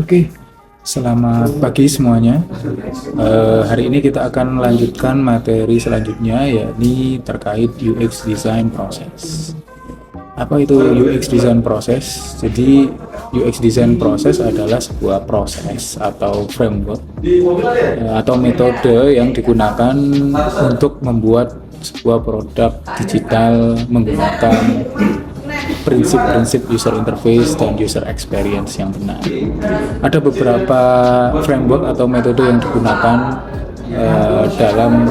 Oke, selamat pagi semuanya. Hari ini kita akan melanjutkan materi selanjutnya, yakni terkait UX Design Process. Apa itu UX Design Process? Jadi UX Design Process adalah sebuah proses atau framework atau metode yang digunakan untuk membuat sebuah produk digital menggunakan prinsip-prinsip user interface dan user experience yang benar. Ada beberapa framework atau metode yang digunakan dalam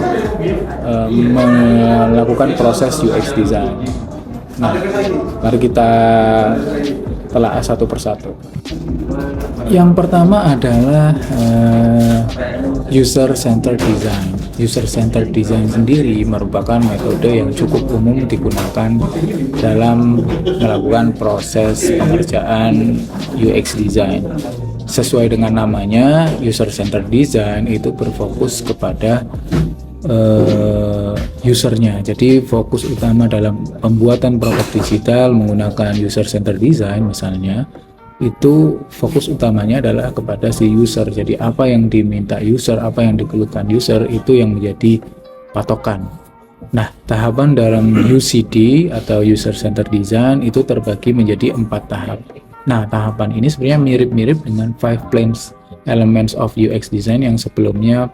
melakukan proses UX design. Nah, mari kita telah satu persatu. Yang pertama adalah user-centered design. User-centered design sendiri merupakan metode yang cukup umum digunakan dalam melakukan proses pengerjaan UX design. Sesuai dengan namanya, user-centered design itu berfokus kepada usernya. Jadi fokus utama dalam pembuatan produk digital menggunakan user-centered design misalnya, itu fokus utamanya adalah kepada si user. Jadi apa yang diminta user, apa yang dikeluhkan user, itu yang menjadi patokan. Nah, tahapan dalam UCD atau user-centered design itu terbagi menjadi 4 tahap. Nah, tahapan ini sebenarnya mirip-mirip dengan 5 planes elements of UX design yang sebelumnya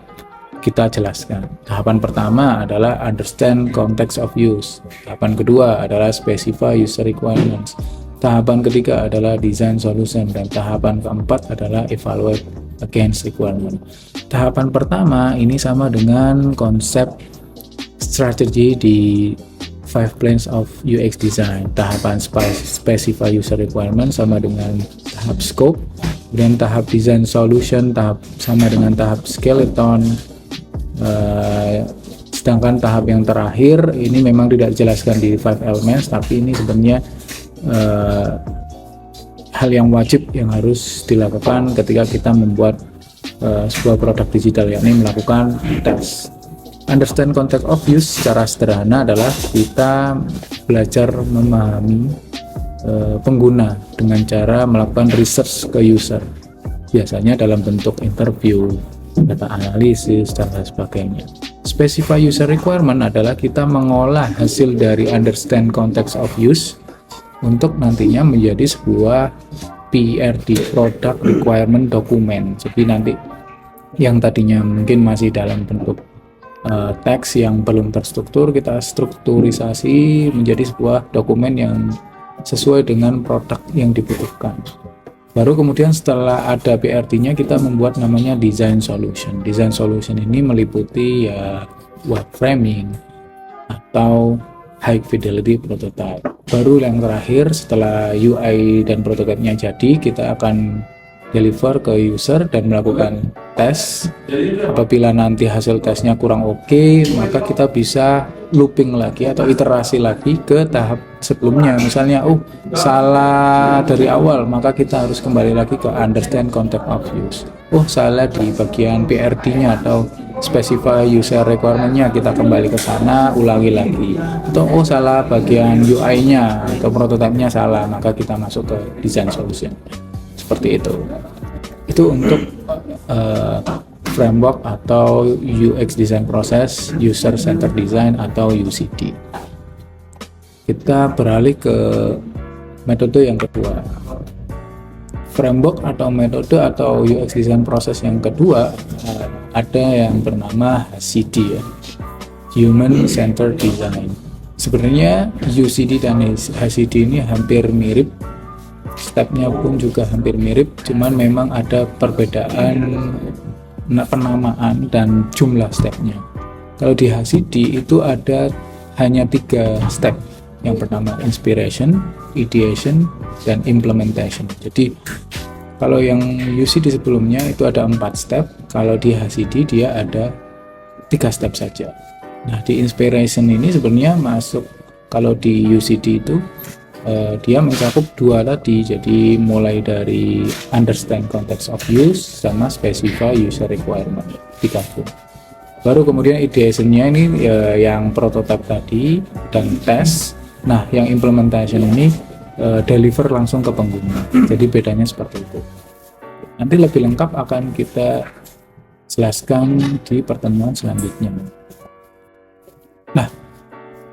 kita jelaskan. Tahapan pertama adalah understand context of use. Tahapan kedua adalah specify user requirements. Tahapan ketiga adalah design solution, dan tahapan keempat adalah evaluate against requirement. Tahapan pertama ini sama dengan konsep strategi di 5 planes of UX design. Tahapan specify user requirement sama dengan tahap scope, kemudian tahap design solution sama dengan tahap skeleton. Sedangkan tahap yang terakhir ini memang tidak dijelaskan di 5 elements, tapi ini sebenarnya hal yang wajib yang harus dilakukan ketika kita membuat sebuah produk digital, yakni melakukan tes. Understand context of use secara sederhana adalah kita belajar memahami pengguna dengan cara melakukan research ke user, biasanya dalam bentuk interview, data analisis, dan lain sebagainya. Specify user requirement adalah kita mengolah hasil dari understand context of use untuk nantinya menjadi sebuah PRD, Product Requirement Document. Jadi nanti yang tadinya mungkin masih dalam bentuk teks yang belum terstruktur, kita strukturisasi menjadi sebuah dokumen yang sesuai dengan produk yang dibutuhkan. Baru kemudian setelah ada PRD-nya, kita membuat namanya design solution. Design solution ini meliputi wireframing atau high fidelity prototype. Baru yang terakhir, setelah UI dan prototipe-nya jadi, kita akan deliver ke user dan melakukan tes. Apabila nanti hasil tesnya kurang oke, maka kita bisa looping lagi atau iterasi lagi ke tahap sebelumnya. Misalnya, salah dari awal, maka kita harus kembali lagi ke understand context of use. Salah di bagian PRD-nya atau specify user requirement-nya, kita kembali ke sana, ulangi lagi. Atau salah bagian UI-nya atau prototipe-nya salah, maka kita masuk ke design solution. Seperti itu. Itu untuk framework atau UX design process, user centered design atau UCD. Kita beralih ke metode yang kedua. Framework atau metode atau UX design process yang kedua ada yang bernama HCD, Human Centered Design. Sebenarnya UCD dan HCD ini hampir mirip, stepnya pun juga hampir mirip, cuman memang ada perbedaan penamaan dan jumlah stepnya. Kalau di HCD itu ada hanya 3 step. Yang pertama inspiration, ideation, dan implementation. Jadi kalau yang UCD sebelumnya itu ada 4 step, kalau di HCD dia ada 3 step saja. Nah, di inspiration ini sebenarnya masuk, kalau di UCD itu dia mencakup 2 tadi, jadi mulai dari understand context of use sama specify user requirement, digabung. Baru kemudian ideation-nya ini yang prototype tadi dan tes. Nah, yang implementation ini deliver langsung ke pengguna. Jadi bedanya seperti itu. Nanti lebih lengkap akan kita jelaskan di pertemuan selanjutnya. Nah,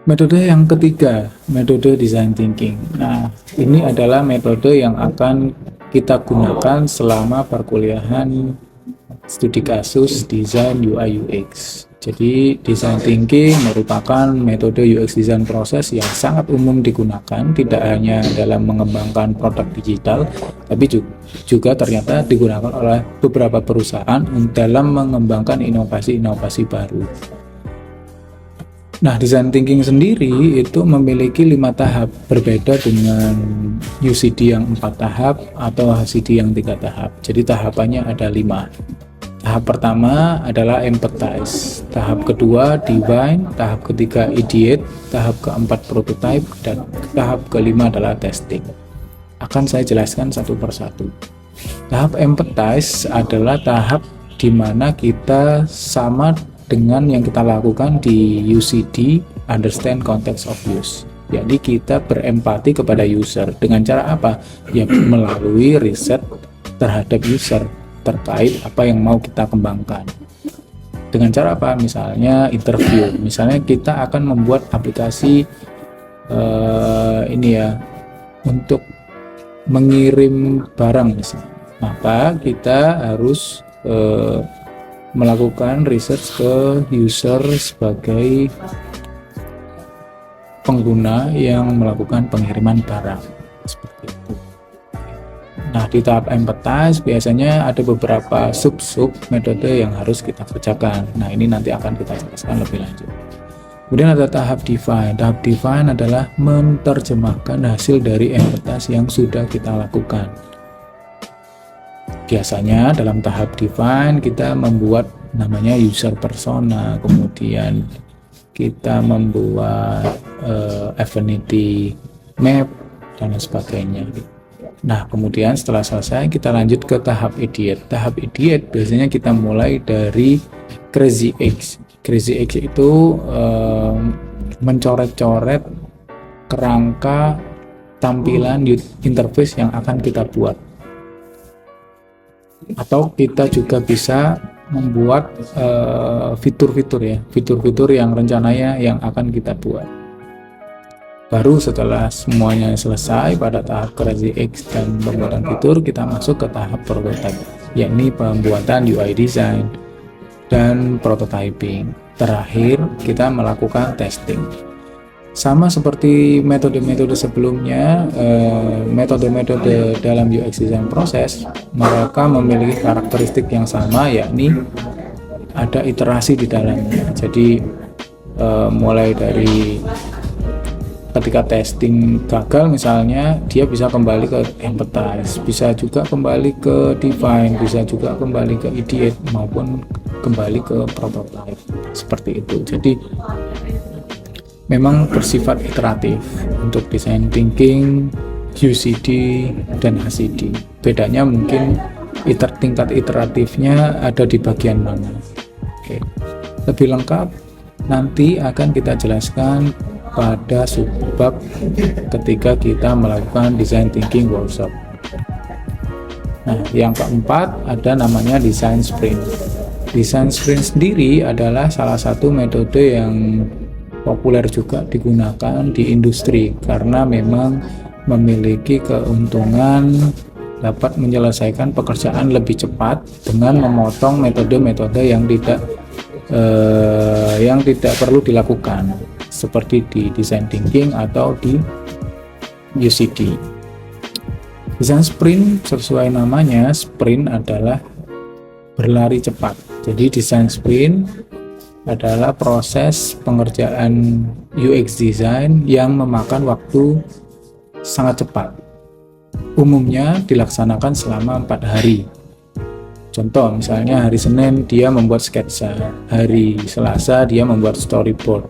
metode yang ketiga, metode design thinking. Nah, ini adalah metode yang akan kita gunakan selama perkuliahan studi kasus desain UI UX. Jadi design thinking merupakan metode UX design proses yang sangat umum digunakan, tidak hanya dalam mengembangkan produk digital, tapi juga ternyata digunakan oleh beberapa perusahaan dalam mengembangkan inovasi-inovasi baru. Nah, design thinking sendiri itu memiliki 5 tahap, berbeda dengan UCD yang 4 tahap atau HCD yang 3 tahap. Jadi tahapannya ada 5. Tahap pertama adalah empathize, tahap kedua define, tahap ketiga ideate, tahap keempat prototype, dan tahap kelima adalah testing. Akan saya jelaskan satu persatu. Tahap empathize adalah tahap di mana kita sama dengan yang kita lakukan di UCD, understand context of use. Jadi kita berempati kepada user. Dengan cara apa? Ya melalui riset terhadap user terkait apa yang mau kita kembangkan. Dengan cara apa? Misalnya interview. Misalnya kita akan membuat aplikasi untuk mengirim barang misalnya. Maka kita harus melakukan research ke user sebagai pengguna yang melakukan pengiriman barang seperti itu. Nah, di tahap empathize biasanya ada beberapa sub-sub metode yang harus kita kerjakan. Nah, ini nanti akan kita jelaskan lebih lanjut. Kemudian ada tahap define. Tahap define adalah menerjemahkan hasil dari empathize yang sudah kita lakukan. Biasanya dalam tahap define kita membuat namanya user persona, kemudian kita membuat affinity map dan sebagainya. Nah, kemudian setelah selesai kita lanjut ke tahap ideate. Tahap ideate biasanya kita mulai dari Crazy X. Crazy X itu mencoret-coret kerangka tampilan interface yang akan kita buat. Atau kita juga bisa membuat fitur-fitur yang rencananya yang akan kita buat. Baru setelah semuanya selesai pada tahap Crazy X dan pembuatan fitur, kita masuk ke tahap prototype, yakni pembuatan UI design dan prototyping. Terakhir, kita melakukan testing. Sama seperti metode-metode sebelumnya, metode-metode dalam UX design proses, mereka memiliki karakteristik yang sama, yakni ada iterasi di dalamnya. Jadi mulai dari ketika testing gagal misalnya, dia bisa kembali ke empathize, bisa juga kembali ke define, bisa juga kembali ke ideate maupun kembali ke prototype seperti itu. Jadi memang bersifat iteratif untuk design thinking, UCD dan HCD. Bedanya mungkin tingkat iteratifnya ada di bagian mana. Oke. Lebih lengkap nanti akan kita jelaskan pada subbab ketika kita melakukan design thinking workshop. Nah, yang keempat ada namanya design sprint. Design sprint sendiri adalah salah satu metode yang populer juga digunakan di industri karena memang memiliki keuntungan dapat menyelesaikan pekerjaan lebih cepat dengan memotong metode-metode yang tidak perlu dilakukan seperti di design thinking atau di UCD. Design sprint sesuai namanya, sprint adalah berlari cepat. Jadi design sprint adalah proses pengerjaan UX design yang memakan waktu sangat cepat. Umumnya dilaksanakan selama 4 hari. Contoh, misalnya hari Senin dia membuat sketsa, hari Selasa dia membuat storyboard,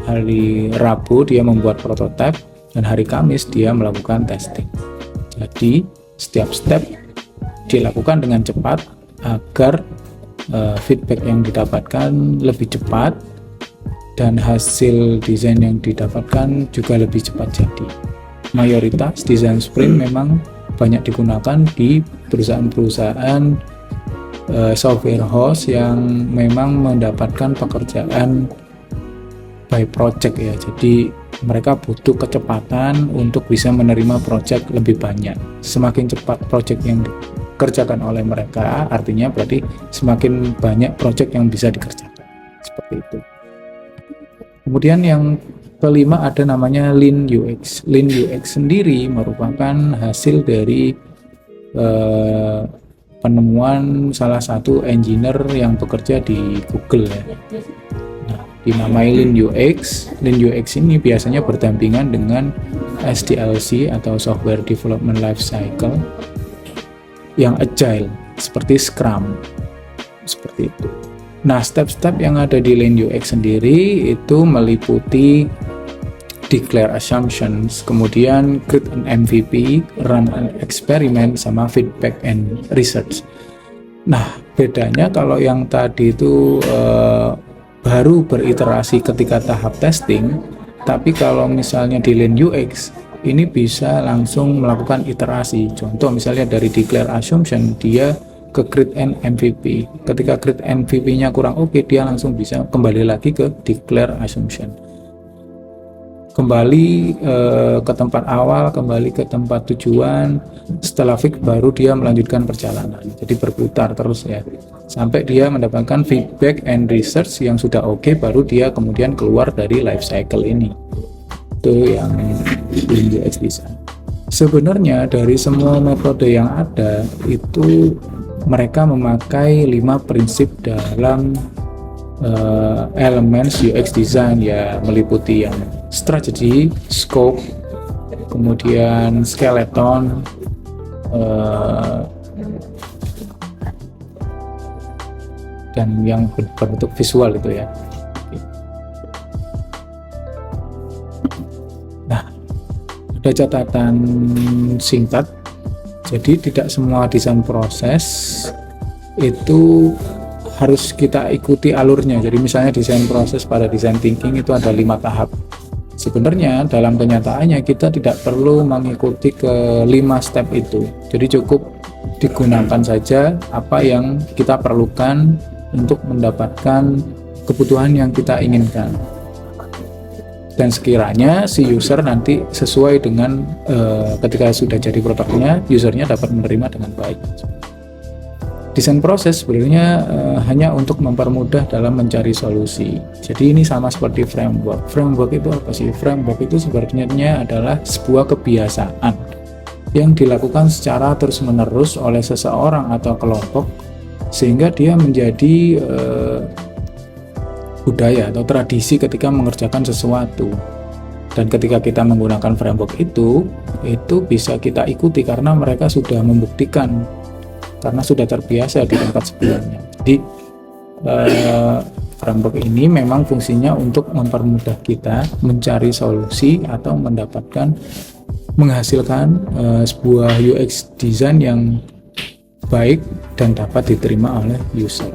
hari Rabu dia membuat prototype, dan hari Kamis dia melakukan testing. Jadi setiap step dilakukan dengan cepat agar feedback yang didapatkan lebih cepat dan hasil desain yang didapatkan juga lebih cepat jadi. Mayoritas desain sprint memang banyak digunakan di perusahaan-perusahaan software house yang memang mendapatkan pekerjaan by project ya. Jadi mereka butuh kecepatan untuk bisa menerima project lebih banyak. Semakin cepat project yang dikerjakan oleh mereka, artinya berarti semakin banyak project yang bisa dikerjakan. Seperti itu. Kemudian yang kelima ada namanya Lean UX. Lean UX sendiri merupakan hasil dari penemuan salah satu engineer yang bekerja di Google ya. Nah, dinamai Lean UX. Lean UX ini biasanya berdampingan dengan SDLC atau Software Development Life Cycle yang agile seperti Scrum, seperti itu. Nah, step-step yang ada di Lean UX sendiri itu meliputi declare assumptions, kemudian create an MVP, run an experiment, sama feedback and research. Nah, bedanya kalau yang tadi itu baru beriterasi ketika tahap testing, tapi kalau misalnya di Lean UX ini bisa langsung melakukan iterasi. Contoh misalnya dari declare assumption dia ke create an MVP. Ketika create MVP-nya kurang oke, dia langsung bisa kembali lagi ke declare assumption. Kembali ke tempat awal, kembali ke tempat tujuan, setelah fix baru dia melanjutkan perjalanan. Jadi berputar terus ya, sampai dia mendapatkan feedback and research yang sudah oke, baru dia kemudian keluar dari life cycle ini. Itu yang Lean UX design. Sebenarnya dari semua metode yang ada itu mereka memakai 5 prinsip dalam elements UX design ya, meliputi yang strategy, scope, kemudian skeleton, dan yang berbentuk visual itu ya. Nah, ada catatan singkat. Jadi tidak semua desain proses itu harus kita ikuti alurnya. Jadi misalnya desain proses pada design thinking itu ada 5 tahap. Sebenarnya dalam kenyataannya kita tidak perlu mengikuti ke 5 step itu. Jadi cukup digunakan saja apa yang kita perlukan untuk mendapatkan kebutuhan yang kita inginkan. Dan sekiranya si user nanti sesuai dengan ketika sudah jadi produknya, usernya dapat menerima dengan baik. Desain proses sebenarnya hanya untuk mempermudah dalam mencari solusi. Jadi ini sama seperti framework. Framework itu apa sih? Framework itu sebenarnya adalah sebuah kebiasaan yang dilakukan secara terus-menerus oleh seseorang atau kelompok sehingga dia menjadi budaya atau tradisi ketika mengerjakan sesuatu. Dan ketika kita menggunakan framework itu bisa kita ikuti karena mereka sudah membuktikan, karena sudah terbiasa di tempat sebelumnya. Jadi framework ini memang fungsinya untuk mempermudah kita mencari solusi atau menghasilkan sebuah UX design yang baik dan dapat diterima oleh user.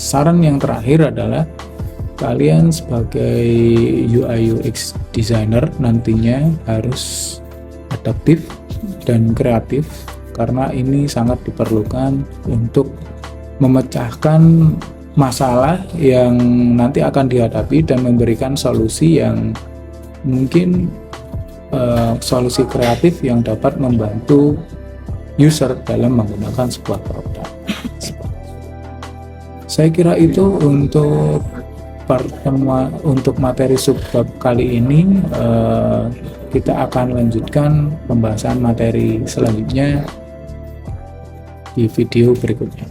Saran yang terakhir adalah kalian sebagai UI UX designer nantinya harus adaptif dan kreatif, karena ini sangat diperlukan untuk memecahkan masalah yang nanti akan dihadapi dan memberikan solusi yang mungkin solusi kreatif yang dapat membantu user dalam menggunakan sebuah produk. Saya kira itu untuk pertemuan untuk materi subbab kali ini. Kita akan lanjutkan pembahasan materi selanjutnya di video berikutnya.